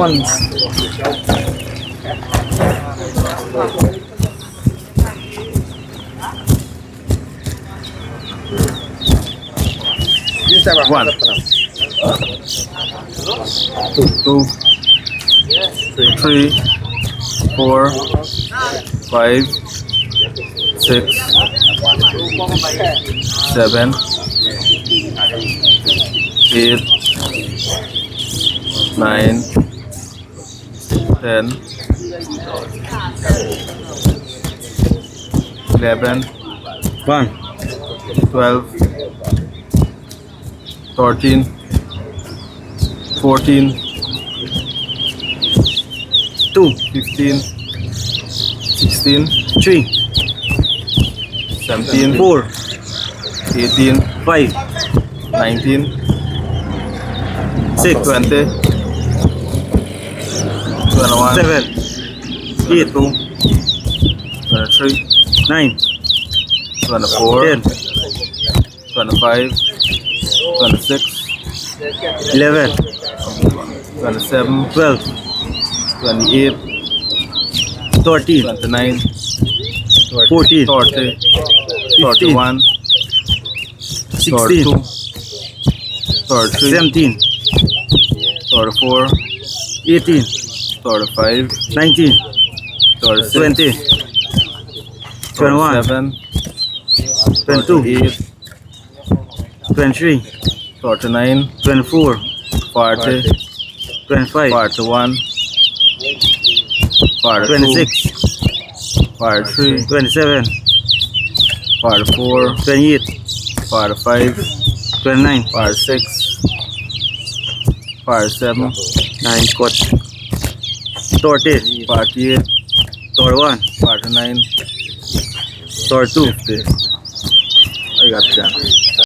One, two, three, four, five, six, seven, eight, nine, 10, 11, 12, 13, 14, 15, 16, 17, 18, 19, 20, 21, 22, 23, 24, 25, 26, 27, 28, 29, 30, 31, 32, 33, 34, 35, 36, 37, 38, 39, 40, 41, 42, 43, 44, 45, 46, 47, 48, 49, 50. I got that.